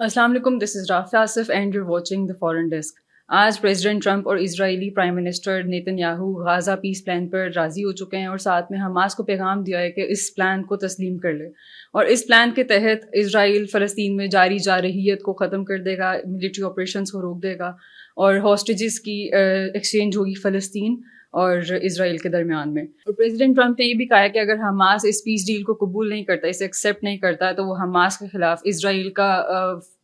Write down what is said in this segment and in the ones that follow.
السلام علیکم، this is Rafay Asif and you watching the foreign desk. آج پریزیڈنٹ ٹرمپ اور اسرائیلی prime minister Netanyahu Gaza peace plan پر راضی ہو چکے ہیں اور ساتھ میں حماس کو پیغام دیا ہے کہ اس پلان کو تسلیم کر لے، اور اس پلان کے تحت اسرائیل فلسطین میں جاری جارحیت کو ختم کر دے گا، ملٹری آپریشنس کو روک دے گا، اور ہاسٹیجز کی ایکسچینج ہوگی فلسطین اور اسرائیل کے درمیان میں. اور پریزیڈنٹ ٹرمپ نے یہ بھی کہا ہے کہ اگر حماس اس پیس ڈیل کو قبول نہیں کرتا، اسے ایکسیپٹ نہیں کرتا، تو وہ حماس کے خلاف اسرائیل کا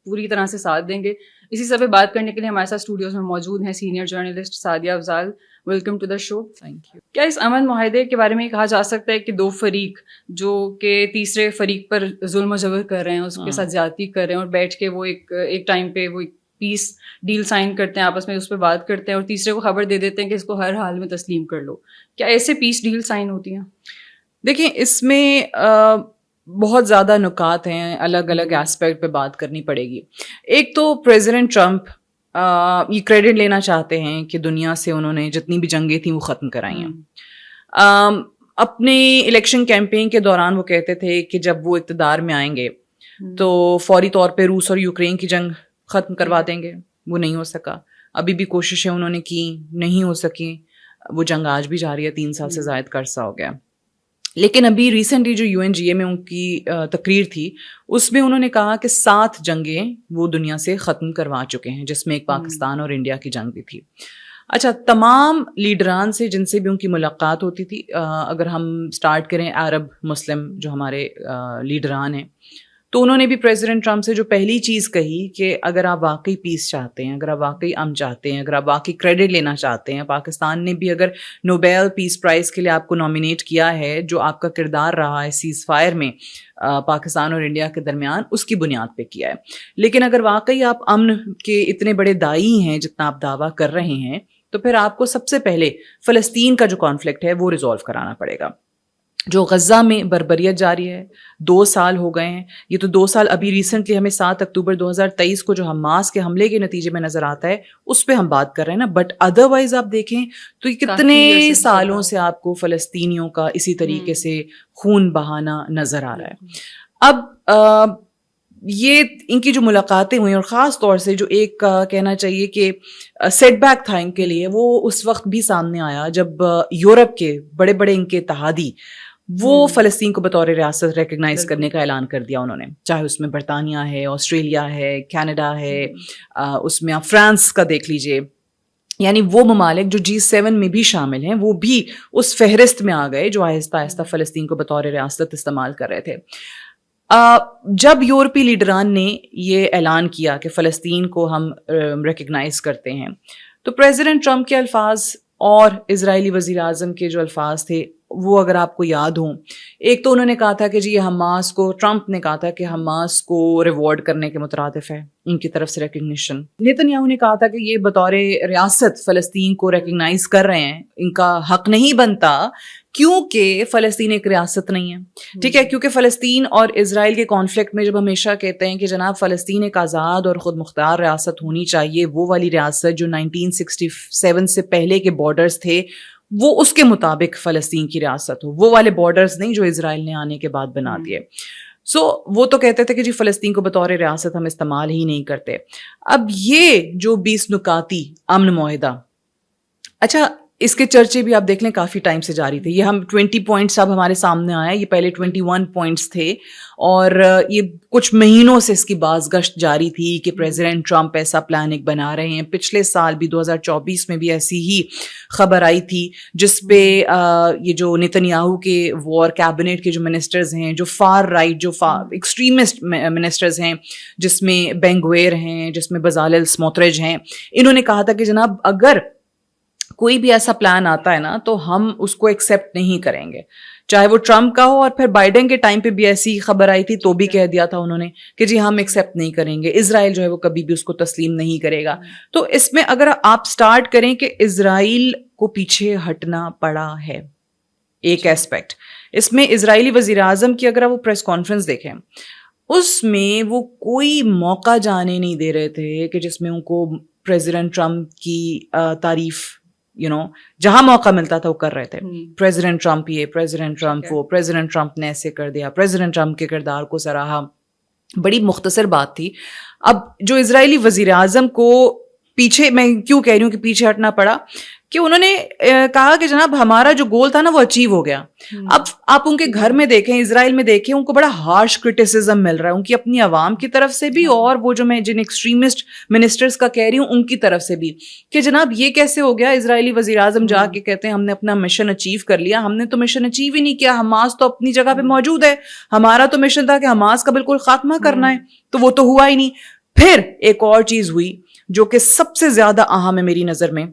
پوری طرح سے ساتھ دیں گے. اسی سب پہ بات کرنے کے لیے ہمارے ساتھ اسٹوڈیوز میں موجود ہیں senior journalist Sadia Afzal. Welcome to the show. Thank you. کیا اس امن معاہدے کے بارے میں یہ کہا جا سکتا ہے کہ دو فریق جو کہ تیسرے فریق پر ظلم و جبر کر رہے ہیں، اس کے ساتھ زیادتی کر رہے ہیں، اور بیٹھ کے وہ ایک ٹائم پہ وہ ایک پیس ڈیل سائن کرتے ہیں، آپس میں اس پہ بات کرتے ہیں اور تیسرے کو خبر دے دیتے ہیں کہ اس کو ہر حال میں تسلیم کر لو، کیا ایسے پیس ڈیل سائن ہوتی ہیں؟ دیکھیں، اس میں بہت زیادہ نکات ہیں، الگ الگ ایسپیکٹ پہ بات کرنی پڑے گی. ایک تو پریزیڈنٹ ٹرمپ یہ کریڈٹ لینا چاہتے ہیں کہ دنیا سے انہوں نے جتنی بھی جنگیں تھیں وہ ختم کرائی ہیں. اپنے الیکشن کیمپین کے دوران وہ کہتے تھے کہ جب وہ اقتدار میں آئیں گے تو فوری طور پہ روس اور یوکرین کی جنگ ختم کروا دیں گے. وہ نہیں ہو سکا. ابھی بھی کوششیں انہوں نے کی، نہیں ہو سکی. وہ جنگ آج بھی جاری ہے، 3 سال سے زائد کا عرصہ ہو گیا. لیکن ابھی ریسنٹلی جو UNGA میں ان کی تقریر تھی، اس میں انہوں نے کہا کہ 7 جنگیں وہ دنیا سے ختم کروا چکے ہیں، جس میں ایک پاکستان اور انڈیا کی جنگ بھی تھی. اچھا، تمام لیڈران سے جن سے بھی ان کی ملاقات ہوتی تھی، اگر ہم سٹارٹ کریں عرب مسلم جو ہمارے لیڈران ہیں، تو انہوں نے بھی پریزیڈنٹ ٹرمپ سے جو پہلی چیز کہی کہ اگر آپ واقعی پیس چاہتے ہیں، اگر آپ واقعی امن چاہتے ہیں، اگر آپ واقعی کریڈٹ لینا چاہتے ہیں، پاکستان نے بھی اگر نوبیل پیس پرائز کے لیے آپ کو نامینیٹ کیا ہے، جو آپ کا کردار رہا ہے سیز فائر میں پاکستان اور انڈیا کے درمیان، اس کی بنیاد پہ کیا ہے. لیکن اگر واقعی آپ امن کے اتنے بڑے دائی ہیں جتنا آپ دعویٰ کر رہے ہیں، تو پھر آپ کو سب سے پہلے فلسطین کا جو کانفلکٹ ہے وہ ریزالو کرانا پڑے گا. جو غزہ میں بربریت جاری ہے، 2 سال ہو گئے ہیں. یہ تو 2 سال ابھی ریسنٹلی ہمیں 7 اکتوبر 2023 کو جو حماس کے حملے کے نتیجے میں نظر آتا ہے، اس پہ ہم بات کر رہے ہیں نا. بٹ ادروائز آپ دیکھیں تو یہ کتنے سالوں سے آپ کو فلسطینیوں کا اسی طریقے سے خون بہانا نظر آ رہا ہے. اب یہ ان کی جو ملاقاتیں ہوئیں، اور خاص طور سے جو ایک کہنا چاہیے کہ سیٹ بیک تھا ان کے لیے، وہ اس وقت بھی سامنے آیا جب یورپ کے بڑے بڑے ان کے اتحادی وہ فلسطین کو بطور ریاست ریکگنائز کرنے کا اعلان کر دیا انہوں نے. چاہے اس میں برطانیہ ہے، آسٹریلیا ہے، کینیڈا ہے، اس میں آپ فرانس کا دیکھ لیجئے. یعنی وہ ممالک جو G7 میں بھی شامل ہیں، وہ بھی اس فہرست میں آ گئے جو آہستہ آہستہ فلسطین کو بطور ریاست استعمال کر رہے تھے. جب یورپی لیڈران نے یہ اعلان کیا کہ فلسطین کو ہم ریکگنائز کرتے ہیں، تو پریزیڈنٹ ٹرمپ کے الفاظ اور اسرائیلی وزیر اعظم کے جو الفاظ تھے وہ اگر آپ کو یاد ہوں، ایک تو انہوں نے کہا تھا کہ جی یہ حماس کو، ٹرمپ نے کہا تھا کہ حماس کو ریوارڈ کرنے کے مترادف ہے ان کی طرف سے ریکگنیشن. نیتن یاہو نے کہا تھا کہ یہ بطور ریاست فلسطین کو ریکگنائز کر رہے ہیں، ان کا حق نہیں بنتا کیونکہ فلسطین ایک ریاست نہیں ہے. ٹھیک ہے، کیونکہ فلسطین اور اسرائیل کے کانفلکٹ میں جب ہمیشہ کہتے ہیں کہ جناب فلسطین ایک آزاد اور خود مختار ریاست ہونی چاہیے، وہ والی ریاست جو 1967 سے پہلے کے بارڈرز تھے وہ اس کے مطابق فلسطین کی ریاست ہو، وہ والے بارڈرز نہیں جو اسرائیل نے آنے کے بعد بنا دیے. وہ تو کہتے تھے کہ جی فلسطین کو بطور ریاست ہم استعمال ہی نہیں کرتے. اب یہ جو 20 نکاتی امن معاہدہ، اچھا اس کے چرچے بھی آپ دیکھ لیں کافی ٹائم سے جاری تھے. یہ ہم 20 پوائنٹس اب ہمارے سامنے آیا، یہ پہلے 21 پوائنٹس تھے، اور یہ کچھ مہینوں سے اس کی بازگشت جاری تھی کہ پریزیڈنٹ ٹرمپ ایسا پلان ایک بنا رہے ہیں. پچھلے سال بھی 2024 میں بھی ایسی ہی خبر آئی تھی جس پہ یہ جو نیتن یاہو کے وار کیبنٹ کے جو منسٹرز ہیں، جو فار رائٹ، جو ایکسٹریمسٹ منسٹرز ہیں، جس میں بین گویر ہیں، جس میں بزالل سموٹریچ ہیں، انہوں نے کہا تھا کہ جناب اگر کوئی بھی ایسا پلان آتا ہے نا تو ہم اس کو ایکسیپٹ نہیں کریں گے، چاہے وہ ٹرمپ کا ہو. اور پھر بائیڈن کے ٹائم پہ بھی ایسی خبر آئی تھی تو بھی کہہ دیا تھا انہوں نے کہ جی ہم ایکسیپٹ نہیں کریں گے، اسرائیل جو ہے وہ کبھی بھی اس کو تسلیم نہیں کرے گا. تو اس میں اگر آپ سٹارٹ کریں کہ اسرائیل کو پیچھے ہٹنا پڑا ہے ایک ایسپیکٹ، اس میں اسرائیلی وزیر اعظم کی اگر آپ وہ پریس کانفرنس دیکھیں، اس میں وہ کوئی موقع جانے نہیں دے رہے تھے کہ جس میں ان کو پریزیڈنٹ ٹرمپ کی تعریف جہاں موقع ملتا تھا وہ کر رہے تھے. پریزیڈنٹ ٹرمپ یہ، پریزیڈنٹ ٹرمپ وہ، پریزیڈنٹ ٹرمپ نے ایسے کر دیا، پریزیڈنٹ ٹرمپ کے کردار کو سراہا. بڑی مختصر بات تھی. اب جو اسرائیلی وزیر اعظم کو پیچھے, میں کیوں کہہ رہی ہوں کہ پیچھے ہٹنا پڑا, کہ انہوں نے کہا کہ جناب ہمارا جو گول تھا نا وہ اچیو ہو گیا. اب آپ ان کے گھر میں دیکھیں, اسرائیل میں دیکھیں, ان کو بڑا ہارش کرٹیسزم مل رہا ہے ان کی اپنی عوام کی طرف سے بھی, اور وہ جو میں جن ایکسٹریمسٹ منسٹرز کا کہہ رہی ہوں ان کی طرف سے بھی, کہ جناب یہ کیسے ہو گیا. اسرائیلی وزیر اعظم جا کے کہتے ہیں ہم نے اپنا مشن اچیو کر لیا. ہم نے تو مشن اچیو ہی نہیں کیا, حماس تو اپنی جگہ پہ موجود ہے, ہمارا تو مشن تھا کہ حماس کا بالکل خاتمہ کرنا ہے, تو وہ تو ہوا ہی نہیں. پھر ایک اور چیز ہوئی جو کہ سب سے زیادہ اہم ہے میری نظر میں.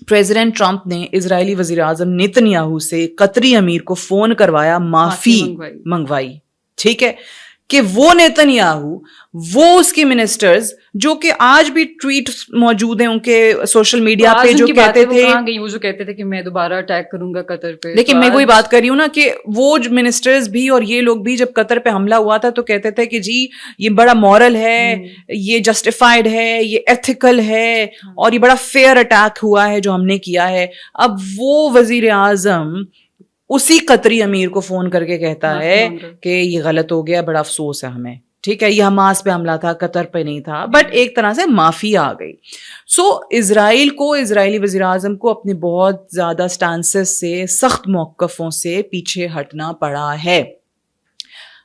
پریزیڈنٹ ٹرمپ نے اسرائیلی وزیر اعظم نیتن یاہو سے قطری امیر کو فون کروایا, معافی منگوائی. ٹھیک ہے, کہ وہ نیتن یاہو, وہ اس کے منسٹرز جو کہ آج بھی ٹویٹ موجود ہیں ان کے سوشل میڈیا پہ, جو کہتے تھے, وہ جو کہتے تھے کہ میں دوبارہ اٹیک کروں گا قطر پہ. لیکن میں وہی بات کر رہی ہوں نا کہ وہ منسٹرز بھی اور یہ لوگ بھی جب قطر پہ حملہ ہوا تھا تو کہتے تھے کہ جی یہ بڑا مورل ہے, یہ جسٹیفائڈ ہے, یہ ایتھیکل ہے, اور یہ بڑا فیئر اٹیک ہوا ہے جو ہم نے کیا ہے. اب وہ وزیر اعظم اسی قطری امیر کو فون کر کے کہتا ہے کہ یہ غلط ہو گیا, بڑا افسوس ہے ہمیں. ٹھیک ہے, یہ حماس پہ حملہ تھا, قطر پہ نہیں تھا, بٹ ایک طرح سے معافی آ گئی. سو اسرائیل کو, اسرائیلی وزیر اعظم کو اپنی بہت زیادہ سٹانسز سے, سخت موقفوں سے پیچھے ہٹنا پڑا ہے.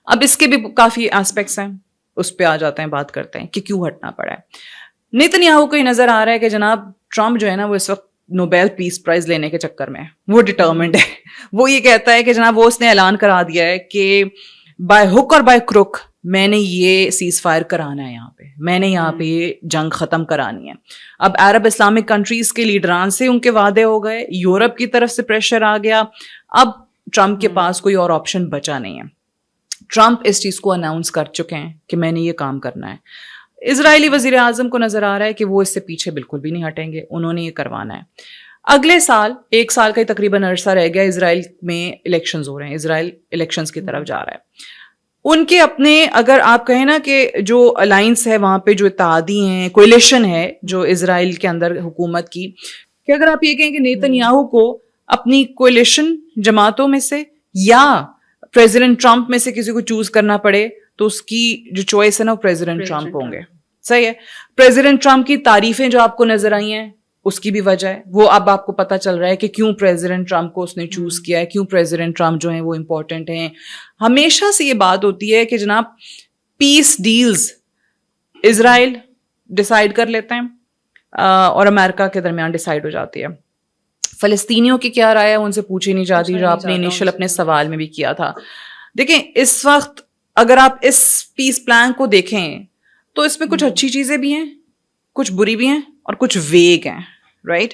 اب اس کے بھی کافی ایسپیکٹس ہیں, اس پہ آ جاتے ہیں, بات کرتے ہیں کہ کیوں ہٹنا پڑا ہے. نیتن یاہو کو یہ نظر آ رہا ہے کہ جناب ٹرمپ جو ہے نا وہ اس وقت نوبیل پیس پرائز لینے کے چکر میں وہ ڈٹرمنڈ ہے. وہ یہ کہتا ہے کہ جناب وہ اس نے اعلان کرا دیا ہے کہ بائی ہک اور بائی کروک میں نے یہ سیز فائر کرانا ہے, یہاں پہ میں نے یہاں پہ یہ جنگ ختم کرانی ہے. اب عرب اسلامک کنٹریز کے لیڈران سے ان کے وعدے ہو گئے, یورپ کی طرف سے پریشر آ گیا, اب ٹرمپ کے پاس کوئی اور آپشن بچا نہیں ہے. ٹرمپ اس چیز کو اناؤنس کر چکے ہیں کہ میں نے یہ کام کرنا ہے. اسرائیلی وزیر اعظم کو نظر آ رہا ہے کہ وہ اس سے پیچھے بالکل بھی نہیں ہٹیں گے, انہوں نے یہ کروانا ہے. اگلے سال, ایک سال کا تقریباً عرصہ رہ گیا, اسرائیل میں الیکشنز ہو رہے ہیں, اسرائیل الیکشنز کی طرف جا رہا ہے. ان کے اپنے, اگر آپ کہیں نا کہ جو الائنس ہے وہاں پہ, جو اتحادی ہیں, کولیشن ہے جو اسرائیل کے اندر حکومت کی, کہ اگر آپ یہ کہیں کہ نیتن یاہو کو اپنی کولیشن جماعتوں میں سے یا پریزیڈنٹ ٹرمپ میں سے کسی کو چوز کرنا پڑے تو اس کی جو چوائس ہے نا وہ پریزیڈنٹ ٹرمپ ہوں گے. صحیح ہے. پریزیڈنٹ ٹرمپ کی تعریفیں جو آپ کو نظر آئی ہیں اس کی بھی وجہ ہے, وہ اب آپ کو پتا چل رہا ہے کہ کیوں پریزیڈنٹ ٹرمپ کو اس نے چوز کیا ہے, کیوں پریزیڈنٹ ٹرمپ جو ہیں وہ امپورٹنٹ ہیں. ہمیشہ سے یہ بات ہوتی ہے کہ جناب پیس ڈیلز اسرائیل ڈیسائیڈ کر لیتے ہیں اور امریکہ کے درمیان ڈیسائیڈ ہو جاتی ہے. فلسطینیوں کی کیا رائے ہے ان سے پوچھی نہیں جاتی, جو آپ نے انیشل اپنے سوال میں بھی کیا تھا. دیکھیں اس وقت اگر آپ اس پیس پلان کو دیکھیں تو اس میں کچھ اچھی چیزیں بھی ہیں, کچھ بری بھی ہیں, اور کچھ ویگ ہیں, رائٹ.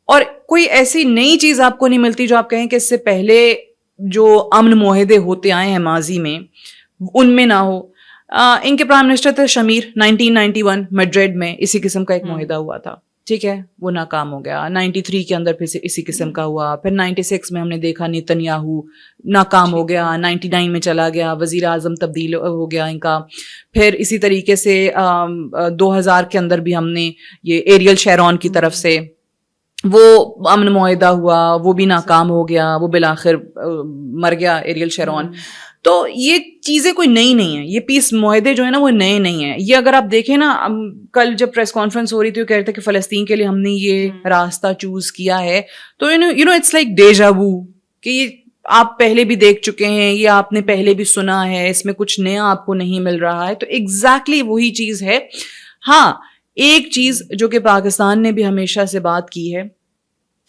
اور کوئی ایسی نئی چیز آپ کو نہیں ملتی جو آپ کہیں کہ اس سے پہلے جو امن معاہدے ہوتے آئے ہیں ماضی میں ان میں نہ ہو. ان کے پرائم منسٹر تھے شمیر, 1991 میڈرڈ میں اسی قسم کا ایک معاہدہ ہوا تھا, ٹھیک ہے, وہ ناکام ہو گیا. 93 کے اندر پھر اسی قسم کا ہوا, پھر 96 میں ہم نے دیکھا نیتن یاہو ناکام ہو گیا, 99 میں چلا گیا, وزیر اعظم تبدیل ہو گیا ان کا. پھر اسی طریقے سے 2000 کے اندر بھی ہم نے یہ ایریل شیرون کی طرف سے وہ امن معاہدہ ہوا, وہ بھی ناکام ہو گیا, وہ بالآخر مر گیا ایریل شیرون. تو یہ چیزیں کوئی نئی نہیں ہیں, یہ پیس معاہدے جو ہے نا وہ نئے نہیں ہیں. یہ اگر آپ دیکھیں نا, کل جب پریس کانفرنس ہو رہی تھی وہ کہہ رہے تھے کہ فلسطین کے لیے ہم نے یہ راستہ چوز کیا ہے, تو یو نو اٹس لائک ڈیجا وو, کہ یہ آپ پہلے بھی دیکھ چکے ہیں, یہ آپ نے پہلے بھی سنا ہے, اس میں کچھ نیا آپ کو نہیں مل رہا ہے. تو ایگزیکٹلی وہی چیز ہے. ہاں ایک چیز جو کہ پاکستان نے بھی ہمیشہ سے بات کی ہے,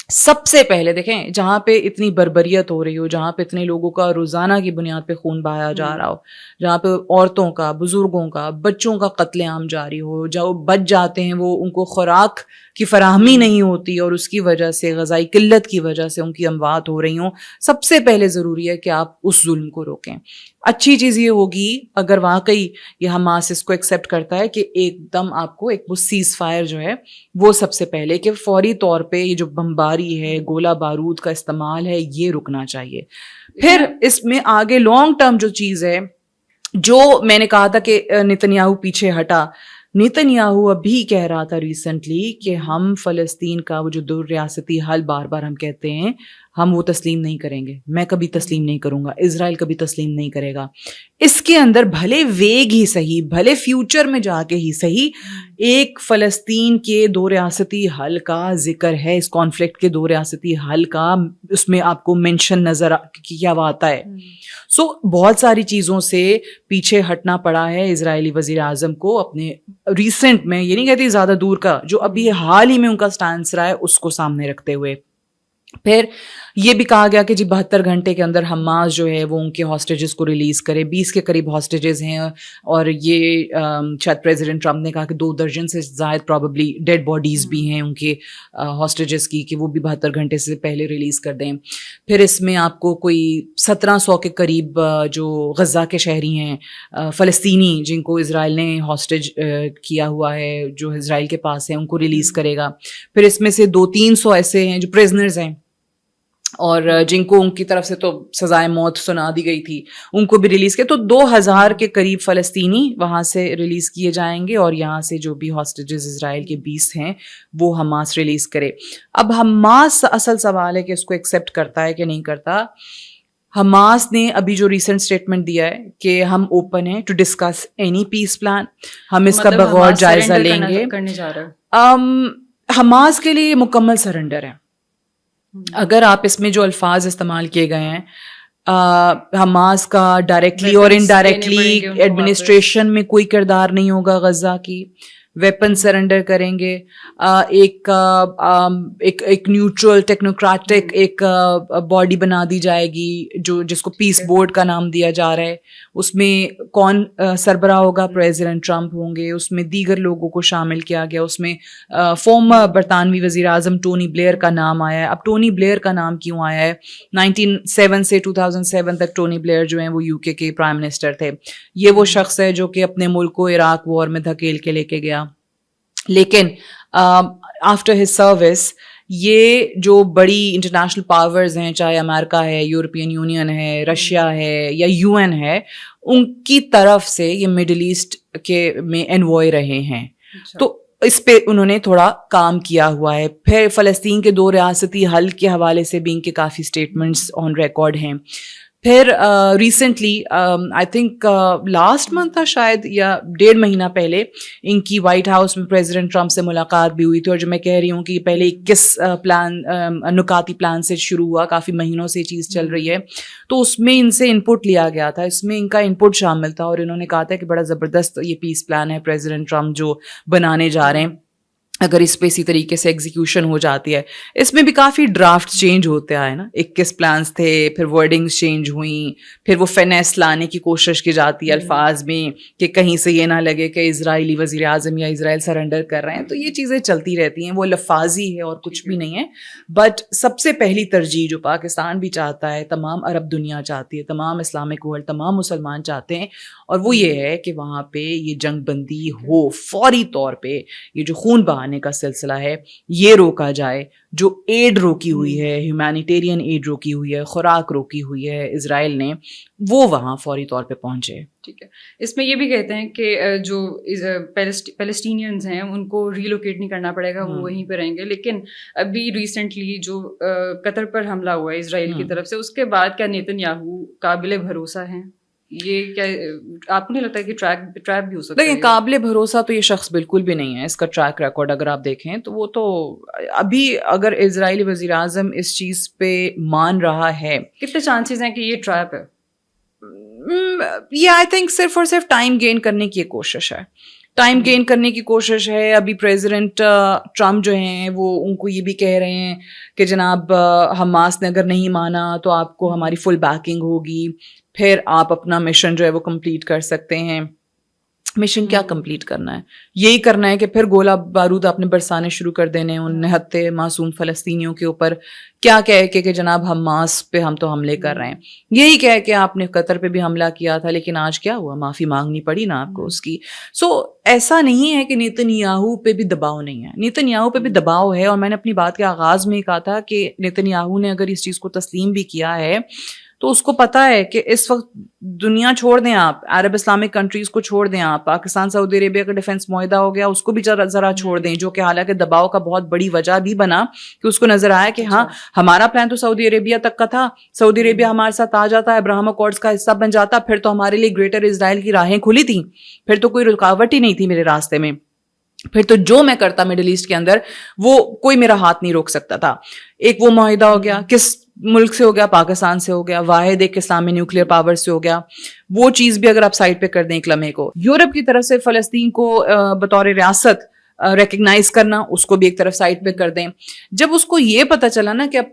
سب سے پہلے دیکھیں جہاں پہ اتنی بربریت ہو رہی ہو, جہاں پہ اتنے لوگوں کا روزانہ کی بنیاد پہ خون بہایا جا رہا ہو, جہاں پہ عورتوں کا, بزرگوں کا, بچوں کا قتل عام جاری ہو, جو بچ جاتے ہیں وہ ان کو خوراک کی فراہمی نہیں ہوتی اور اس کی وجہ سے غذائی قلت کی وجہ سے ان کی اموات ہو رہی ہوں, سب سے پہلے ضروری ہے کہ آپ اس ظلم کو روکیں. اچھی چیز یہ ہوگی اگر واقعی یہ حماس اس کو ایکسیپٹ کرتا ہے کہ ایک دم آپ کو ایک وہ سیز فائر جو ہے وہ سب سے پہلے کہ فوری طور پہ یہ جو بمباری ہے, گولہ بارود کا استعمال ہے, یہ رکنا چاہیے. پھر اس میں آگے لانگ ٹرم جو چیز ہے, جو میں نے کہا تھا کہ نیتن یاہو پیچھے ہٹا, نیتن یاہو ابھی کہہ رہا تھا ریسنٹلی کہ ہم فلسطین کا وہ جو دو ریاستی حل بار بار ہم کہتے ہیں ہم وہ تسلیم نہیں کریں گے, میں کبھی تسلیم نہیں کروں گا, اسرائیل کبھی تسلیم نہیں کرے گا. اس کے اندر بھلے ویگ ہی صحیح, بھلے فیوچر میں جا کے ہی صحیح, ایک فلسطین کے 2 ریاستی حل کا ذکر ہے, اس کانفلکٹ کے 2 ریاستی حل کا, اس میں آپ کو مینشن نظر کیا ہوا آتا ہے. سو بہت ساری چیزوں سے پیچھے ہٹنا پڑا ہے اسرائیلی وزیر اعظم کو اپنے ریسنٹ میں, یہ نہیں کہتی زیادہ دور کا, جو ابھی حال ہی میں ان کا سٹانس رہا ہے اس کو سامنے رکھتے ہوئے. پھر یہ بھی کہا گیا کہ جی 72 گھنٹے کے اندر حماس جو ہے وہ ان کے ہاسٹیجز کو ریلیز کرے. 20 کے قریب ہاسٹیجز ہیں, اور یہ شاید پریزیڈنٹ ٹرمپ نے کہا کہ 2 درجن سے زائد پرابیبلی ڈیڈ باڈیز بھی ہیں ان کے ہاسٹیجز کی, کہ وہ بھی 72 گھنٹے سے پہلے ریلیز کر دیں. پھر اس میں آپ کو کوئی 1700 کے قریب جو غزہ کے شہری ہیں فلسطینی, جن کو اسرائیل نے ہاسٹیج کیا ہوا ہے, جو اسرائیل کے پاس ہیں, ان کو ریلیز کرے گا. پھر اس میں سے 200-300 ایسے ہیں جو پریزنرز ہیں, اور جن کو ان کی طرف سے تو سزائے موت سنا دی گئی تھی, ان کو بھی ریلیز کیا. تو 2000 کے قریب فلسطینی وہاں سے ریلیز کیے جائیں گے, اور یہاں سے جو بھی ہاسٹیجز اسرائیل کے 20 ہیں وہ حماس ریلیز کرے. اب حماس اصل سوال ہے کہ اس کو ایکسیپٹ کرتا ہے کہ نہیں کرتا. حماس نے ابھی جو ریسنٹ اسٹیٹمنٹ دیا ہے کہ ہم اوپن ہیں to discuss any peace plan, ہم اس کا بغور جائزہ لیں گے. حماس کے لیے مکمل سرنڈر ہے. اگر آپ اس میں جو الفاظ استعمال کیے گئے ہیں, حماس کا ڈائریکٹلی اور انڈائریکٹلی ایڈمنسٹریشن میں کوئی کردار نہیں ہوگا غزہ کی, ویپن سرنڈر کریں گے. ایک نیوٹرل ٹیکنوکریٹک ایک باڈی بنا دی جائے گی جس کو پیس بورڈ کا نام دیا جا رہا ہے. اس میں کون سربراہ ہوگا؟ پریزیڈنٹ ٹرمپ ہوں گے. اس میں دیگر لوگوں کو شامل کیا گیا. اس میں فارمر برطانوی وزیر اعظم ٹونی بلیئر کا نام آیا ہے. اب ٹونی بلیئر کا نام کیوں آیا ہے؟ 1907 سے 2007 تک ٹونی بلیئر جو ہیں وہ UK کے پرائم منسٹر تھے. یہ وہ شخص ہے جو کہ اپنے ملک کو عراق وار میں دھکیل کے لے کے گیا, لیکن آفٹر ہز سروس یہ جو بڑی انٹرنیشنل پاورز ہیں, چاہے امریکہ ہے, یورپین یونین ہے, رشیا ہے یا UN ہے, ان کی طرف سے یہ مڈل ایسٹ کے میں انوائے رہے ہیں. تو اس پہ انہوں نے تھوڑا کام کیا ہوا ہے. پھر فلسطین کے 2 ریاستی حل کے حوالے سے بھی ان کے کافی اسٹیٹمنٹس آن ریکارڈ ہیں. پھر recently I think last month تھا شاید, یا 1.5 مہینہ پہلے, ان کی وائٹ ہاؤس میں پریزیڈنٹ ٹرمپ سے ملاقات بھی ہوئی تھی. اور جو میں کہہ رہی ہوں کہ پہلے 21 نکاتی پلان سے شروع ہوا, کافی مہینوں سے یہ چیز چل رہی ہے, تو اس میں ان سے انپٹ لیا گیا تھا. اس میں ان کا انپٹ شامل تھا, اور انہوں نے کہا تھا کہ بڑا زبردست یہ پیس پلان ہے پریزیڈنٹ ٹرمپ جو بنانے جا رہے ہیں, اگر اس پہ اسی طریقے سے ایگزیکیوشن ہو جاتی ہے. اس میں بھی کافی ڈرافٹ چینج ہوتے آئے نا, 21 پلانس تھے, پھر ورڈنگز چینج ہوئیں, پھر وہ فینیس لانے کی کوشش کی جاتی ہے الفاظ میں کہ کہیں سے یہ نہ لگے کہ اسرائیلی وزیر اعظم یا اسرائیل سرنڈر کر رہے ہیں. تو یہ چیزیں چلتی رہتی ہیں, وہ لفاظی ہے اور کچھ بھی نہیں ہے. بٹ سب سے پہلی ترجیح جو پاکستان بھی چاہتا ہے, تمام عرب دنیا چاہتی ہے, تمام اسلامک ورلڈ, تمام مسلمان چاہتے ہیں, اور وہ یہ ہے کہ وہاں پہ یہ جنگ بندی ہو, فوری طور پہ یہ جو خون بہانے کا سلسلہ ہے یہ روکا جائے. جو ایڈ روکی ہوئی ہے, ہیومینیٹیرین ایڈ روکی ہوئی ہے, خوراک روکی ہوئی ہے اسرائیل نے, وہ وہاں فوری طور پہ پہنچے. ٹھیک ہے. اس میں یہ بھی کہتے ہیں کہ جو پیلسٹینینز ہیں ان کو ریلوکیٹ نہیں کرنا پڑے گا, وہ وہیں پہ رہیں گے. لیکن ابھی ریسنٹلی جو قطر پر حملہ ہوا ہے اسرائیل کی طرف سے, اس کے بعد کیا نیتن یاہو قابل بھروسہ ہیں؟ یہ کیا آپ کو نہیں لگتا ہے کہ ٹریپ بھی ہو سکتا ہے؟ دیکھیں, قابل بھروسہ تو یہ شخص بالکل بھی نہیں ہے. اس کا ٹریک ریکارڈ اگر آپ دیکھیں تو وہ تو ابھی اگر اسرائیلی وزیر اعظم اس چیز پہ مان رہا ہے, کتنے چانسز ہیں کہ یہ ٹریپ ہے؟ یہ آئی تھنک صرف اور صرف ٹائم گین کرنے کی کوشش ہے. ٹائم گین کرنے کی کوشش ہے. ابھی پریزیڈنٹ ٹرمپ جو ہیں وہ ان کو یہ بھی کہہ رہے ہیں کہ جناب حماس نے اگر نہیں مانا تو آپ کو ہماری فل بیکنگ ہوگی, پھر آپ اپنا مشن جو ہے وہ کمپلیٹ کر سکتے ہیں. مشن کیا کمپلیٹ کرنا ہے؟ یہی کرنا ہے کہ پھر گولہ بارود آپ نے برسانے شروع کر دینے ان نہتے معصوم فلسطینیوں کے اوپر. کیا کہہ کے کہ جناب حماس پہ ہم تو حملے کر رہے ہیں, یہی کہہ کے آپ نے قطر پہ بھی حملہ کیا تھا, لیکن آج کیا ہوا؟ معافی مانگنی پڑی نا آپ کو اس کی. سو ایسا نہیں ہے کہ نیتن یاہو پہ بھی دباؤ نہیں ہے, نیتن یاہو پہ بھی دباؤ ہے. اور میں نے اپنی بات کے آغاز میں کہا تھا کہ نیتن یاہو نے اگر اس چیز کو تسلیم بھی کیا ہے تو اس کو پتا ہے کہ اس وقت دنیا چھوڑ دیں آپ, عرب اسلامک کنٹریز کو چھوڑ دیں آپ, پاکستان سعودی عربیہ کا ڈیفنس معاہدہ ہو گیا اس کو بھی ذرا چھوڑ دیں, جو کہ حالانکہ دباؤ کا بہت بڑی وجہ بھی بنا کہ اس کو نظر آیا کہ ہاں ہمارا پلان تو سعودی عربیہ تک کا تھا, سعودی عربیہ ہمارے ساتھ آ جاتا, ابراہیم اکارڈز کا حصہ بن جاتا, پھر تو ہمارے لیے گریٹر اسرائیل کی راہیں کھلی تھیں, پھر تو کوئی رکاوٹ ہی نہیں تھی میرے راستے میں, پھر تو جو میں کرتا مڈل ایسٹ کے اندر وہ کوئی میرا ہاتھ نہیں روک سکتا تھا. ایک وہ معاہدہ ہو گیا, کس ملک سے ہو گیا, پاکستان سے ہو گیا, واحد ایک اسلامی نیوکلیر پاور سے ہو گیا, وہ چیز بھی اگر آپ سائڈ پہ کر دیں ایک لمحے کو. یورپ کی طرف سے فلسطین کو بطور ریاست ریکگنائز کرنا, اس کو بھی ایک طرف سائڈ پہ کر دیں. جب اس کو یہ پتا چلا نا کہ اب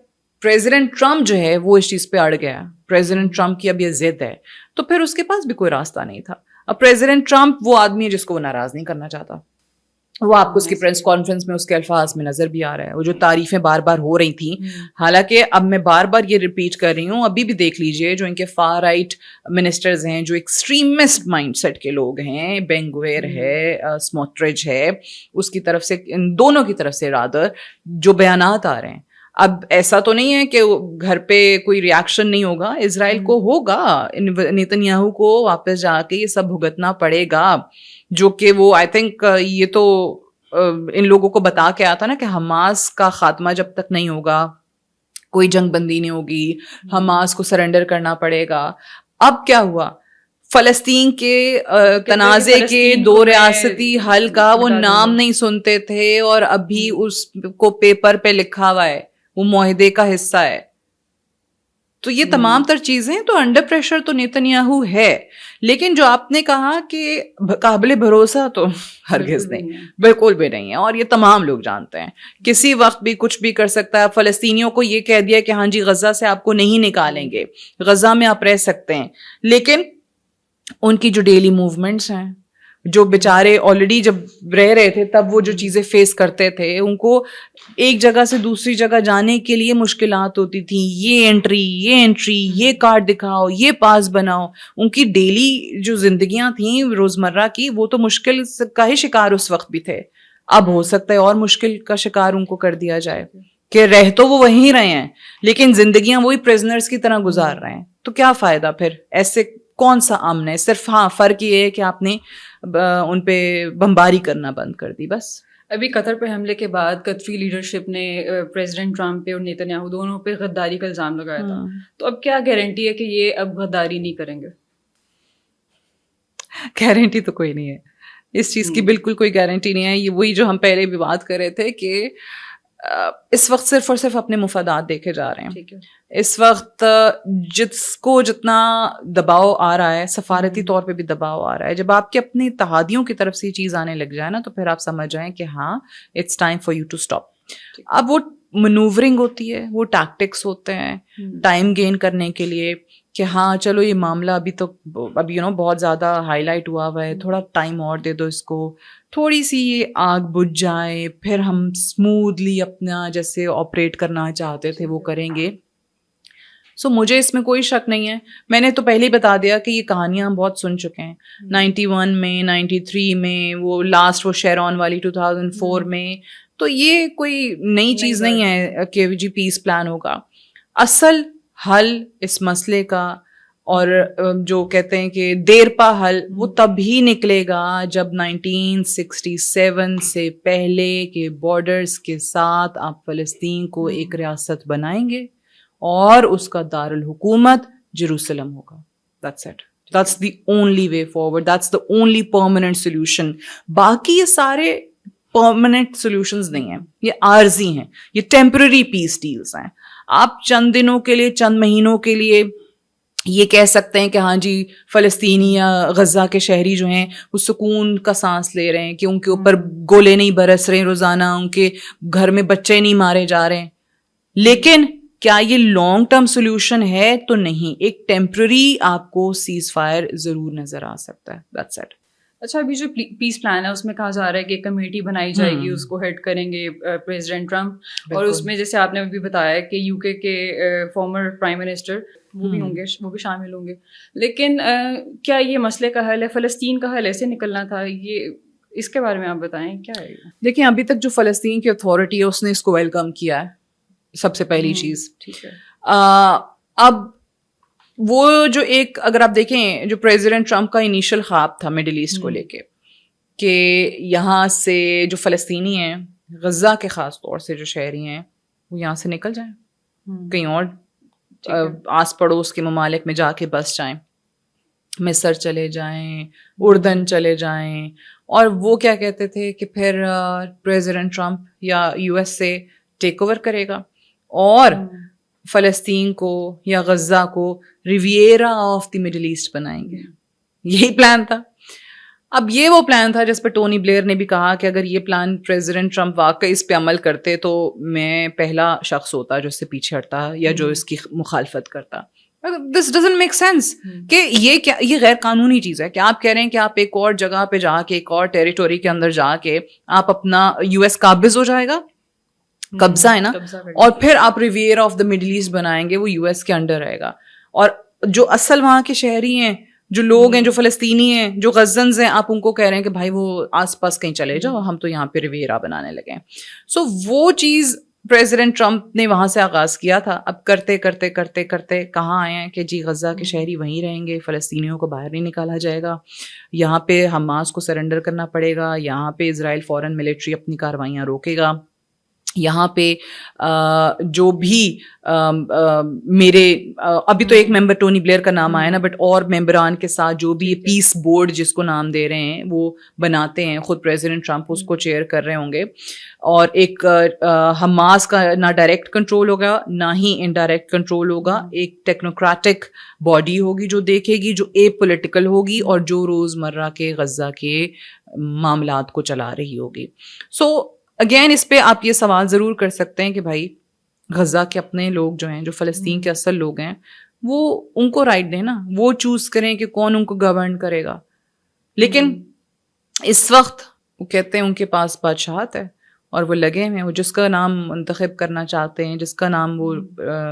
پریزیڈنٹ ٹرمپ جو ہے وہ اس چیز پہ اڑ گیا, پریزیڈنٹ ٹرمپ کی اب یہ ضد ہے, تو پھر اس کے پاس بھی کوئی راستہ نہیں تھا. اب پریزیڈنٹ ٹرمپ وہ آدمی ہے جس کو وہ ناراض نہیں کرنا چاہتا, وہ آپ کو اس کی پریس کانفرنس میں اس کے الفاظ میں نظر بھی آ رہا ہے. وہ جو تعریفیں بار بار ہو رہی تھیں, حالانکہ اب میں بار بار یہ ریپیٹ کر رہی ہوں, ابھی بھی دیکھ لیجئے جو ان کے فار رائٹ منسٹرز ہیں, جو ایکسٹریمسٹ مائنڈ سیٹ کے لوگ ہیں, بین گویر ہے, اسموٹرچ ہے, اس کی طرف سے, ان دونوں کی طرف سے رادر جو بیانات آ رہے ہیں, اب ایسا تو نہیں ہے کہ گھر پہ کوئی ریاکشن نہیں ہوگا, اسرائیل کو ہوگا, نیتن یاہو کو واپس جا کے یہ سب بھگتنا پڑے گا, جو کہ وہ آئی تھنک یہ تو ان لوگوں کو بتا کے آتا نا کہ حماس کا خاتمہ جب تک نہیں ہوگا کوئی جنگ بندی نہیں ہوگی, حماس کو سرنڈر کرنا پڑے گا. اب کیا ہوا, فلسطین کے تنازع کے دو ریاستی حل کا وہ نام نہیں سنتے تھے, اور ابھی اس کو پیپر پہ لکھا ہوا ہے, وہ معاہدے کا حصہ ہے. تو یہ تمام تر چیزیں تو انڈر پریشر تو نیتن یاہو ہے, لیکن جو آپ نے کہا کہ قابل بھروسہ تو ہرگز نہیں, بالکل بھی نہیں ہے, اور یہ تمام لوگ جانتے ہیں کسی وقت بھی کچھ بھی کر سکتا ہے. فلسطینیوں کو یہ کہہ دیا کہ ہاں جی غزہ سے آپ کو نہیں نکالیں گے, غزہ میں آپ رہ سکتے ہیں, لیکن ان کی جو ڈیلی موومنٹس ہیں, جو بیچارے آلریڈی جب رہ رہے تھے تب وہ جو چیزیں فیس کرتے تھے, ان کو ایک جگہ سے دوسری جگہ جانے کے لیے مشکلات ہوتی تھیں, یہ انٹری, یہ کارڈ دکھاؤ, یہ پاس بناؤ. ان کی ڈیلی جو زندگیاں تھیں روزمرہ کی, وہ تو مشکل کا ہی شکار اس وقت بھی تھے. اب ہو سکتا ہے اور مشکل کا شکار ان کو کر دیا جائے کہ رہ تو وہ وہیں رہے ہیں لیکن زندگیاں وہی پریزنرز کی طرح گزار رہے ہیں. تو کیا فائدہ پھر, ایسے کون سا امن ہے؟ صرف ہاں فرق یہ ہے کہ آپ نے ان پہ بمباری کرنا بند کر دی بس. ابھی قطر پہ حملے کے بعد قطری لیڈرشپ نے پریزیڈنٹ ٹرمپ پہ اور نیتن یاہو دونوں پہ غداری کا الزام لگایا تھا, تو اب کیا گارنٹی ہے کہ یہ اب غداری نہیں کریں گے؟ گارنٹی تو کوئی نہیں ہے اس چیز کی, بالکل کوئی گارنٹی نہیں ہے. یہ وہی جو ہم پہلے بھی بات کر رہے تھے کہ اس وقت صرف اور صرف اپنے مفادات دیکھے جا رہے ہیں. اس وقت جس کو جتنا دباؤ آ رہا ہے, سفارتی طور پہ بھی دباؤ آ رہا ہے, جب آپ کے اپنے اتحادیوں کی طرف سے یہ چیز آنے لگ جائے نا, تو پھر آپ سمجھ جائیں کہ ہاں it's time for you to stop. اب وہ مینوورنگ ہوتی ہے, وہ ٹیکٹکس ہوتے ہیں ٹائم گین کرنے کے لیے کہ ہاں چلو یہ معاملہ ابھی بہت زیادہ ہائی لائٹ ہوا ہے, تھوڑا ٹائم اور دے دو اس کو, تھوڑی سی یہ آگ بجھ جائے, پھر ہم اسموتھلی اپنا جیسے آپریٹ کرنا چاہتے تھے وہ کریں گے. سو مجھے اس میں کوئی شک نہیں ہے. میں نے تو پہلے ہی بتا دیا کہ یہ کہانیاں ہم بہت سن چکے ہیں, 91 میں, 93 میں, وہ لاسٹ وہ شیرون والی 2004 میں. تو یہ کوئی نئی چیز نہیں ہے کہ جی پیس پلان ہوگا. اصل حل اس مسئلے کا, اور جو کہتے ہیں کہ دیر پا حل, وہ تب ہی نکلے گا جب 1967 سے پہلے کے بارڈرز کے ساتھ آپ فلسطین کو ایک ریاست بنائیں گے اور اس کا دارالحکومت جیروسلم ہوگا. That's it. That's the only way forward. That's the only permanent solution. باقی یہ سارے permanent solutions نہیں ہیں, یہ عارضی ہیں, یہ temporary peace deals ہیں. آپ چند دنوں کے لیے, چند مہینوں کے لیے یہ کہہ سکتے ہیں کہ ہاں جی فلسطینی یا غزہ کے شہری جو ہیں وہ سکون کا سانس لے رہے ہیں کہ ان کے اوپر گولے نہیں برس رہے روزانہ, ان کے گھر میں بچے نہیں مارے جا رہے ہیں. لیکن کیا یہ لانگ ٹرم سولوشن ہے؟ تو نہیں. ایک ٹیمپرری آپ کو سیز فائر ضرور نظر آ سکتا ہے. That's it. اچھا, ابھی جو پیس پلان ہے اس میں کہا جا رہا ہے کہ ایک کمیٹی بنائی جائے گی, اس کو ہیڈ کریں گے پریزیڈنٹ ٹرمپ, اور اس میں جیسے آپ نے ابھی بتایا کہ یو کے فارمر پرائم منسٹر وہ بھی ہوں گے, وہ بھی شامل ہوں گے. لیکن کیا یہ مسئلے کا حل ہے, فلسطین کا حل ایسے نکلنا تھا, یہ اس کے بارے میں آپ بتائیں کیا ہے؟ دیکھیں ابھی تک جو فلسطین کی اتھارٹی ہے اس نے اس کو ویلکم کیا ہے, سب سے پہلی چیز. ٹھیک ہے. اب وہ جو ایک اگر آپ دیکھیں جو پریزیڈنٹ ٹرمپ کا انیشل خواب تھا مڈل ایسٹ کو لے کے کہ یہاں سے جو فلسطینی ہیں غزہ کے خاص طور سے جو شہری ہیں وہ یہاں سے نکل جائیں کہیں اور آس پڑوس کے ممالک میں جا کے بس جائیں, مصر چلے جائیں, اردن چلے جائیں. اور وہ کیا کہتے تھے کہ پھر پریزیڈنٹ ٹرمپ یا یو ایس سے ٹیک اوور کرے گا اور فلسطین کو یا غزہ کو ریویرا آف دی مڈل ایسٹ بنائیں گے. یہی پلان تھا. اب یہ وہ پلان تھا جس پہ ٹونی بلیئر نے بھی کہا کہ اگر یہ پلان پریزیڈنٹ ٹرمپ واقعی اس پہ عمل کرتے تو میں پہلا شخص ہوتا جو اس سے پیچھے ہٹتا یا جو اس کی مخالفت کرتا. دس ڈزنٹ میک سینس کہ یہ غیر قانونی چیز ہے کہ آپ کہہ رہے ہیں کہ آپ ایک اور جگہ پہ جا کے ایک اور ٹیریٹوری کے اندر جا کے آپ اپنا یو ایس قابض ہو جائے گا, قبضہ ہے نا, اور پھر آپ ریویئر آف دا مڈل ایسٹ بنائیں گے, وہ یو ایس کے انڈر رہے گا. اور جو اصل وہاں کے شہری ہیں, جو لوگ ہیں, جو فلسطینی ہیں, جو غزنز ہیں, آپ ان کو کہہ رہے ہیں کہ بھائی وہ آس پاس کہیں چلے جاؤ, ہم تو یہاں پہ ریویرا بنانے لگے ہیں. سو وہ چیز پریزیڈنٹ ٹرمپ نے وہاں سے آغاز کیا تھا. اب کرتے کرتے کرتے کرتے کہاں آئے ہیں کہ جی غزہ کے شہری وہیں رہیں گے, فلسطینیوں کو باہر نہیں نکالا جائے گا, یہاں پہ حماس کو سرنڈر کرنا پڑے گا, یہاں پہ اسرائیل فوراً ملٹری اپنی کاروائیاں روکے گا, یہاں پہ جو بھی میرے ابھی تو ایک ممبر ٹونی بلیئر کا نام آیا نا, بٹ اور ممبران کے ساتھ جو بھی پیس بورڈ جس کو نام دے رہے ہیں وہ بناتے ہیں, خود پریزیڈنٹ ٹرمپ اس کو چیئر کر رہے ہوں گے. اور ایک حماس کا نہ ڈائریکٹ کنٹرول ہوگا نہ ہی انڈائریکٹ کنٹرول ہوگا, ایک ٹیکنوکریٹک باڈی ہوگی جو دیکھے گی, جو اے پولیٹیکل ہوگی اور جو روزمرہ کے غزہ کے معاملات کو چلا رہی ہوگی. سو اگین اس پہ آپ یہ سوال ضرور کر سکتے ہیں کہ بھائی غزہ کے اپنے لوگ جو ہیں, جو فلسطین کے اصل لوگ ہیں, وہ ان کو رائٹ دیں نا, وہ چوز کریں کہ کون ان کو گورن کرے گا. لیکن اس وقت وہ کہتے ہیں ان کے پاس بادشاہت ہے اور وہ لگے ہیں, وہ جس کا نام منتخب کرنا چاہتے ہیں, جس کا نام وہ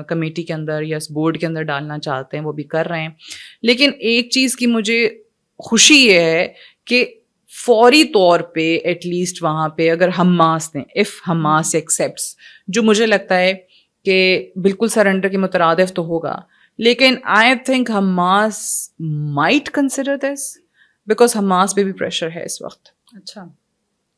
کمیٹی کے اندر یا اس بورڈ کے اندر ڈالنا چاہتے ہیں وہ بھی کر رہے ہیں. لیکن ایک چیز کی مجھے خوشی یہ ہے کہ فوری طور پہ ایٹ لیسٹ وہاں پہ اگر حماس نے اف حماس ایکسیپٹس, جو مجھے لگتا ہے کہ بالکل سرنڈر کے مترادف تو ہوگا, لیکن I think Hamas might consider this because Hamas پہ بھی پریشر ہے اس وقت. اچھا,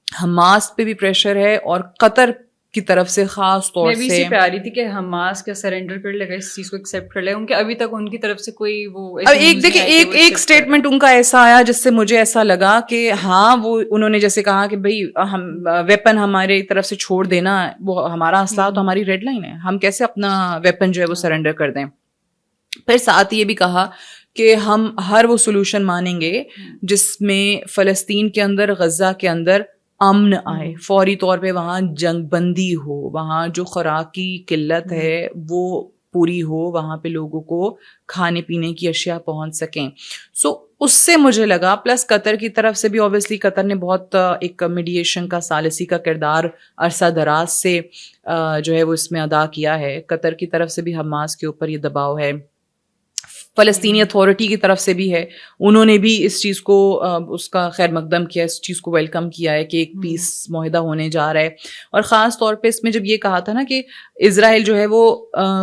حماس پہ بھی پریشر ہے اور قطر کی طرف سے خاص طور سے. میں بھی پہ آ رہی تھی کہ حماس کیا سرنڈر کر لے گا, اس چیز کو ایکسیپٹ کر لے گا, کیونکہ ابھی تک ان کی طرف سے کوئی وہ ایک دیکھیں ایک اسٹیٹمنٹ ان کا ایسا آیا جس سے مجھے ایسا لگا کہ ہاں وہ انہوں نے جیسے کہا کہ بھائی ہم ویپن ہمارے طرف سے چھوڑ دینا, وہ ہمارا اسلحہ تو ہماری ریڈ لائن ہے, ہم کیسے اپنا ویپن جو ہے وہ سرنڈر کر دیں. پھر ساتھ یہ بھی کہا کہ ہم ہر وہ سولوشن مانیں گے جس میں فلسطین کے اندر, غزہ کے اندر امن آئے, فوری طور پہ وہاں جنگ بندی ہو, وہاں جو خوراک کی قلت ہے وہ پوری ہو, وہاں پہ لوگوں کو کھانے پینے کی اشیاء پہنچ سکیں. سو اس سے مجھے لگا, پلس قطر کی طرف سے بھی اوبیسلی قطر نے بہت ایک میڈیشن کا, ثالثی کا کردار عرصہ دراز سے جو ہے وہ اس میں ادا کیا ہے. قطر کی طرف سے بھی حماس کے اوپر یہ دباؤ ہے, فلسطینی اتھارٹی کی طرف سے بھی ہے, انہوں نے بھی اس چیز کو اس کا خیر مقدم کیا, اس چیز کو ویلکم کیا ہے کہ ایک پیس معاہدہ ہونے جا رہا ہے. اور خاص طور پہ اس میں جب یہ کہا تھا نا کہ اسرائیل جو ہے وہ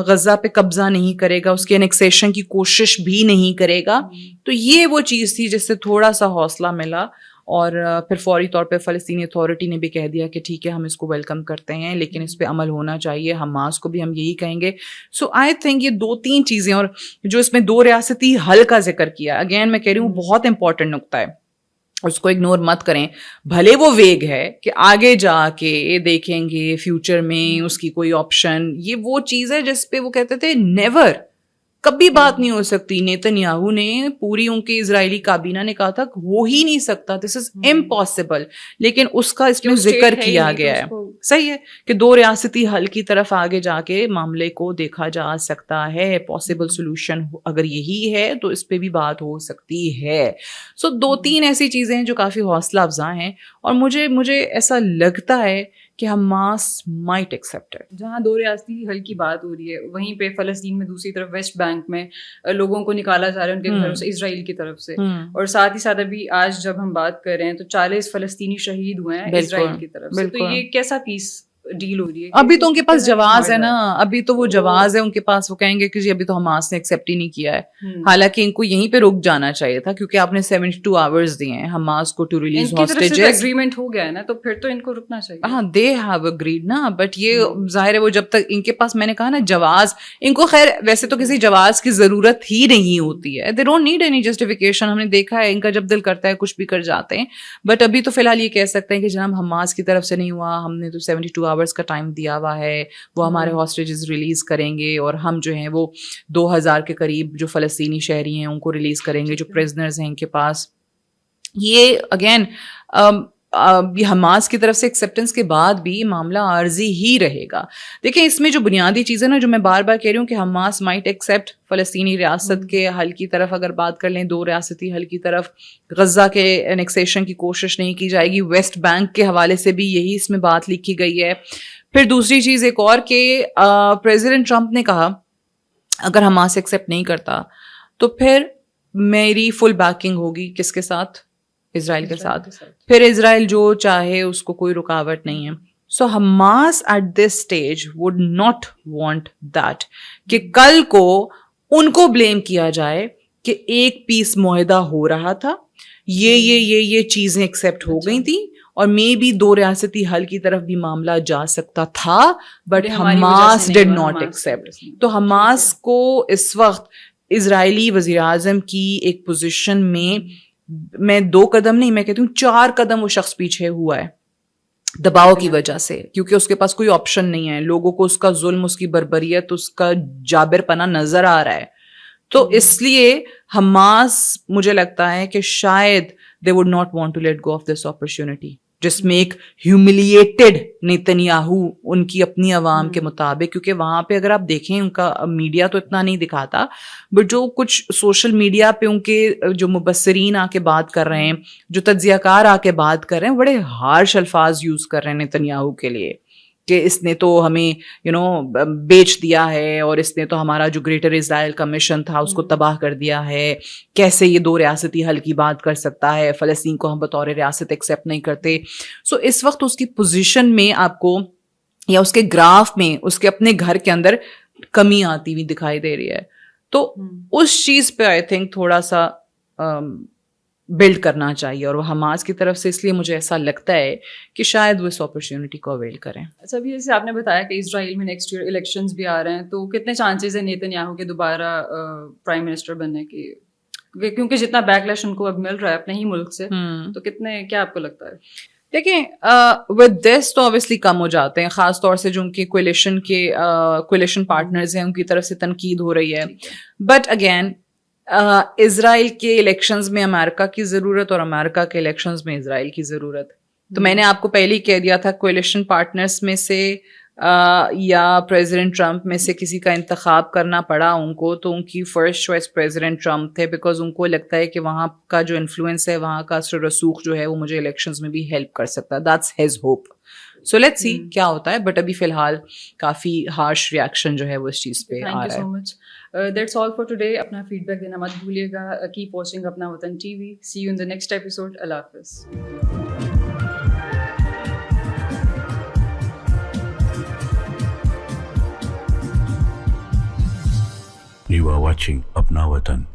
غزہ پہ قبضہ نہیں کرے گا, اس کے انیکسیشن کی کوشش بھی نہیں کرے گا, تو یہ وہ چیز تھی جس سے تھوڑا سا حوصلہ ملا. اور پھر فوری طور پہ فلسطینی اتھارٹی نے بھی کہہ دیا کہ ٹھیک ہے ہم اس کو ویلکم کرتے ہیں, لیکن اس پہ عمل ہونا چاہیے. حماس کو بھی ہم یہی کہیں گے. سو آئی تھنک یہ 2-3 چیزیں, اور جو اس میں 2 ریاستی حل کا ذکر کیا, اگین میں کہہ رہی ہوں بہت امپورٹنٹ نقطہ ہے, اس کو اگنور مت کریں. بھلے وہ ویگ ہے کہ آگے جا کے دیکھیں گے فیوچر میں اس کی کوئی آپشن, یہ وہ چیز ہے جس پہ وہ کہتے تھے نیور, کبھی بات نہیں ہو سکتی. نیتن یاہو نے پوری ان کے اسرائیلی کابینہ نے کہا تھا ہو ہی نہیں سکتا, دس از امپاسبل, لیکن اس کا اس میں ذکر کیا گیا ہے. صحیح ہے کہ 2 ریاستی حل کی طرف آگے جا کے معاملے کو دیکھا جا سکتا ہے, پاسبل سولوشن اگر یہی ہے تو اس پہ بھی بات ہو سکتی ہے. سو 2-3 ایسی چیزیں ہیں جو کافی حوصلہ افزا ہیں, اور مجھے ایسا لگتا ہے کہ حماس مائٹ ایکسیپٹ. جہاں 2 ریاستی حل کی بات ہو رہی ہے, وہیں پہ فلسطین میں دوسری طرف ویسٹ بینک میں لوگوں کو نکالا جا رہا ہے ان کے گھروں سے اسرائیل کی طرف سے, اور ساتھ ہی ساتھ ابھی آج جب ہم بات کر رہے ہیں تو 40 فلسطینی شہید ہوئے ہیں اسرائیل کی طرف سے. تو یہ کیسا پیس ڈیل ہو رہی ہے. ابھی تو ان کے پاس جواز ہے نا, ابھی تو وہ جواز ہے ان کے پاس, وہ کہیں گے کہ جی ابھی تو حماس نے ایکسیپٹ ہی نہیں کیا ہے. حالانکہ ان کو یہیں پہ رک جانا چاہیے تھا, کیونکہ آپ نے 72 آورز دیے ہیں حماس کو ٹو ریلیز ہاسٹیجز. ایگریمنٹ ہو گیا ہے نا, تو پھر تو ان کو رکنا چاہیے. ہاں دے ہیو اگریڈ نا, بٹ یہ ظاہر ہے وہ جب تک ان کے پاس, میں نے کہا نا جواز, ان کو خیر ویسے تو کسی جواز کی ضرورت ہی نہیں ہوتی ہے. They don't need any justification. ہم نے دیکھا ہے ان کا جب دل کرتا ہے کچھ بھی کر جاتے ہیں. بٹ ابھی تو فی الحال یہ کہہ سکتے ہیں کہ جناب حماس کی طرف سے نہیں ہوا, ہم نے تو 72 آورز کا ٹائم دیا ہوا ہے, وہ ہمارے ہاسٹیجز ریلیز کریں گے, اور ہم جو ہیں وہ 2000 کے قریب جو فلسطینی شہری ہیں ان کو ریلیز کریں گے, جو پرزنرز ہیں ان کے پاس. یہ اگین یہ حماس کی طرف سے ایکسیپٹنس کے بعد بھی معاملہ عارضی ہی رہے گا. دیکھیں اس میں جو بنیادی چیزیں نا, جو میں بار بار کہہ رہی ہوں کہ حماس مائٹ ایکسیپٹ فلسطینی ریاست کے حل کی طرف, اگر بات کر لیں 2 ریاستی حل کی طرف, غزہ کے انیکسیشن کی کوشش نہیں کی جائے گی. ویسٹ بینک کے حوالے سے بھی یہی اس میں بات لکھی گئی ہے. پھر دوسری چیز ایک اور کہ پریزیڈنٹ ٹرمپ نے کہا اگر حماس ایکسیپٹ نہیں کرتا تو پھر میری فل بیکنگ ہوگی کس کے ساتھ, اسرائیل کے ساتھ. پھر اسرائیل جو چاہے اس کو کوئی رکاوٹ نہیں ہے. So Hamas at this stage would not want that کہ کل کو ان کو بلیم کیا جائے کہ ایک پیس معاہدہ ہو رہا تھا, یہ چیزیں ایکسیپٹ ہو گئی تھیں, اور مے بی 2 ریاستی حل کی طرف بھی معاملہ جا سکتا تھا, but Hamas did not accept. تو حماس کو اس وقت اسرائیلی وزیر اعظم کی ایک پوزیشن میں 2 قدم نہیں, میں کہتی ہوں 4 قدم وہ شخص پیچھے ہوا ہے دباؤ کی وجہ سے, کیونکہ اس کے پاس کوئی آپشن نہیں ہے. لوگوں کو اس کا ظلم, اس کی بربریت, اس کا جابر پنا نظر آ رہا ہے. تو اس لیے حماس مجھے لگتا ہے کہ شاید they would not want to let go of this opportunity, جس میں ایک ہیوملیٹڈ نیتنیاہو ان کی اپنی عوام کے مطابق, کیونکہ وہاں پہ اگر آپ دیکھیں ان کا میڈیا تو اتنا نہیں دکھاتا, بٹ جو کچھ سوشل میڈیا پہ ان کے جو مبصرین آ کے بات کر رہے ہیں, جو تجزیہ کار آ کے بات کر رہے ہیں, بڑے ہارش الفاظ یوز کر رہے ہیں نیتنیاہو کے لیے کہ اس نے تو ہمیں بیچ دیا ہے, اور اس نے تو ہمارا جو گریٹر اسرائیل کا مشن تھا اس کو تباہ کر دیا ہے. کیسے یہ 2 ریاستی حل کی بات کر سکتا ہے, فلسطین کو ہم بطور ریاست ایکسیپٹ نہیں کرتے. سو اس وقت اس کی پوزیشن میں آپ کو, یا اس کے گراف میں, اس کے اپنے گھر کے اندر کمی آتی ہوئی دکھائی دے رہی ہے. تو اس چیز پہ آئی تھنک تھوڑا سا بلڈ کرنا چاہیے, اور وہ حماس کی طرف سے اس لیے مجھے ایسا لگتا ہے کہ شاید وہ اس اپرچونٹی کو اویل کریں. اچھا, ابھی جیسے آپ نے بتایا کہ اسرائیل میں نیکسٹ ایئر الیکشنز بھی آ رہے ہیں, تو کتنے چانسز ہیں نیتنیاہو کے دوبارہ پرائم منسٹر بننے کی, کیونکہ جتنا بیک لیش ان کو اب مل رہا ہے اپنے ہی ملک سے, تو کتنے, کیا آپ کو لگتا ہے؟ دیکھیں ود دس تو اوبیسلی کم ہو جاتے ہیں, خاص طور سے جو ان کے کولیشن پارٹنرز ہیں ان کی طرف سے تنقید ہو رہی ہے. بٹ اگین اسرائیل کے الیکشنز میں امریکہ کی ضرورت, اور امریکہ کے الیکشنز میں اسرائیل کی ضرورت. تو میں نے آپ کو پہلے ہی کہہ دیا تھا, کولیشن پارٹنرز میں سے یا پریزیڈنٹ ٹرمپ میں سے کسی کا انتخاب کرنا پڑا ان کو, تو ان کی فرسٹ چوائس پریزیڈنٹ ٹرمپ تھے, بیکاز ان کو لگتا ہے کہ وہاں کا جو انفلوئنس ہے, وہاں کا اثر رسوخ جو ہے وہ مجھے الیکشنز میں بھی ہیلپ کر سکتا ہے. That's his hope. So let's see کیا ہوتا ہے, بٹ ابھی فی الحال کافی ہارش ریئیکشن جو ہے وہ اس چیز پہ آ رہا ہے. That's all for today. اپنا فیڈ بیک دینا مت بھولیے گا. Keep watching اپنا وطن T V. See you in the next episode. اللہ حافظ. You are watching اپنا وطن.